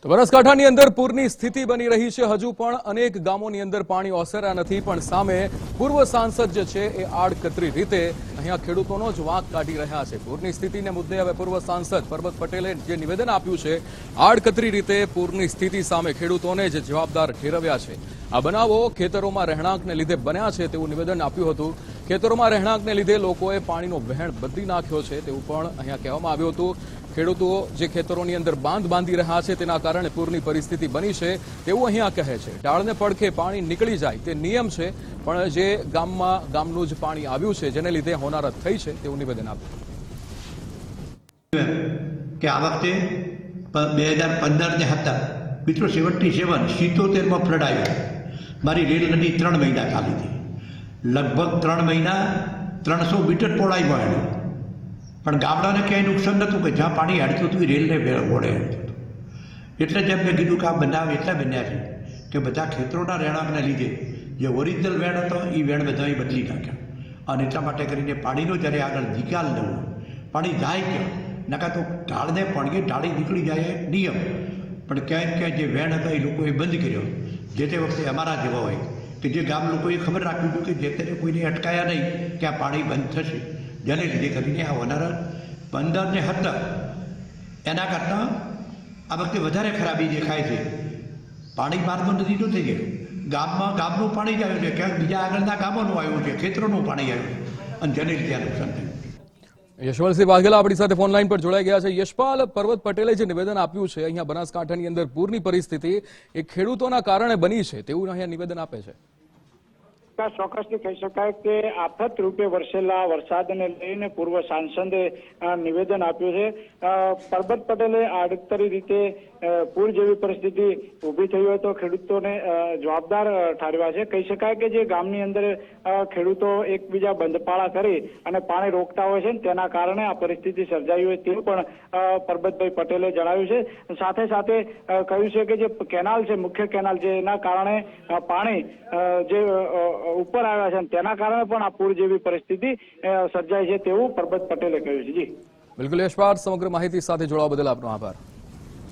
તો બનાસકાંઠાની અંદર પૂરની સ્થિતિ બની રહી છે। હજુ પણ અનેક ગામોની અંદર પાણી ઓસર્યા નથી, પણ સામે પૂર્વ સાંસદ જે છે એ આડકતરી રીતે અહીંયા ખેડૂતોનો જ વાંક કાઢી રહ્યા છે। પૂરની સ્થિતિને મુદ્દે હવે પૂર્વ સાંસદ પરબત પટેલે જે નિવેદન આપ્યું છે, આડકતરી રીતે પૂરની સ્થિતિ સામે ખેડૂતોને જ જવાબદાર ઠેરવ્યા છે। આ બનાવો ખેતરોમાં રહેણાંકને લીધે બન્યા છે તેવું નિવેદન આપ્યું હતું। ખેતરોમાં રહેણાંકને લીધે લોકોએ પાણીનો વહેણ બદલી નાખ્યો છે તેવું પણ અહીંયા કહેવામાં આવ્યું હતું। ખેડૂતો જે ખેતરોની અંદર બાંધ બાંધી રહ્યા છે તેના કારણે પૂરની પરિસ્થિતિ બની છે તેવું અહીંયા કહે છે। ડાળને પડખે પાણી નીકળી જાય તે નિયમ છે, પણ જે ગામનું જ પાણી આવ્યું છે જેને લીધે હોનારત થઈ છે તેવું નિવેદન આપ્યું કે આ વખતે 2015 ને 17 મિત્રો 77 77માં ફ્લડ આવ્યો। મારી રેલ નદી 3 મહિના ચાલી હતી, લગભગ 3 મહિના 300 મીટર પહોળાઈમાં હેડ્યું, પણ ગામડાને ક્યાંય નુકસાન નહોતું કે જ્યાં પાણી હેડતું હતું રેલને વોડે હેડતું હતું। એટલે જ મેં કીધું કે આ બનાવ એટલા બન્યા છે કે બધા ખેતરોના રહેણાંકને લીધે જે ઓરિજિનલ વેણ હતો એ વેણ બધાએ બદલી નાખ્યા, અને એટલા માટે કરીને પાણીનો જ્યારે આગળ નિકાલ ન હોય, પાણી જાય ક્યાં, નકા તો ઢાળને પાણીએ ઢાળી નીકળી જાય નિયમ, પણ ક્યાંય ક્યાંય જે વેણ હતા એ લોકોએ બંધ કર્યો। જે તે વખતે અમારા જેવા હોય કે જે ગામ લોકોએ ખબર રાખવી જોઈએ કે જે તેને કોઈને અટકાયા નહીં કે આ પાણી બંધ થશે, જેને લીધે કરીને આ હોનારત 15 ને 17 એના કરતાં આ વખતે વધારે ખરાબી દેખાય છે। પાણી બહારનું નદી ન થઈ ગયું, ગામનું પાણી જ આવ્યું છે, ક્યાંક બીજા આગળના ગામોનું આવ્યું છે, ખેતરોનું પાણી આવ્યું છે, અને જેને લીધે આ નુકસાન થયું। યશપાલસિંહ વાઘેલા આપણી સાથે ફોન લાઈન પર જોડાઈ ગયા છે। યશપાલ, પરબત પટેલે જે નિવેદન આપ્યું છે અહીંયા બનાસકાંઠાની અંદર પૂરની પરિસ્થિતિ એ ખેડૂતોના કારણે બની છે તેવું અહીંયા નિવેદન આપે છે। ચોક્કસથી કહી શકાય કે આફત રૂપે વરસેલા વરસાદને લઈને પૂર્વ સાંસદે નિવેદન આપ્યું છે। પરબત પટેલે આડકતરી રીતે પૂર જેવી પરિસ્થિતિ ઊભી થઈ હોય તો ખેડૂતોને જવાબદાર ઠારવ્યા છે। કહી શકાય કે જે ગામની અંદર ખેડૂતો એકબીજા બંધપાળા કરી અને પાણી રોકતા હોય છે, તેના કારણે આ પરિસ્થિતિ સર્જાઈ હોય તેવું પણ પરબતભાઈ પટેલે જણાવ્યું છે। સાથે સાથે કહ્યું છે કે જે કેનાલ છે, મુખ્ય કેનાલ છે, એના કારણે પાણી જે ઉપર આવ્યા છે તેના કારણે પણ આ પૂર જેવી પરિસ્થિતિ સર્જાય છે તેવું પરબત પટેલે કહ્યું છે। જી બિલકુલ યશપાલ, સમગ્ર માહિતી સાથે જોડાવા બદલ આપનો આભાર।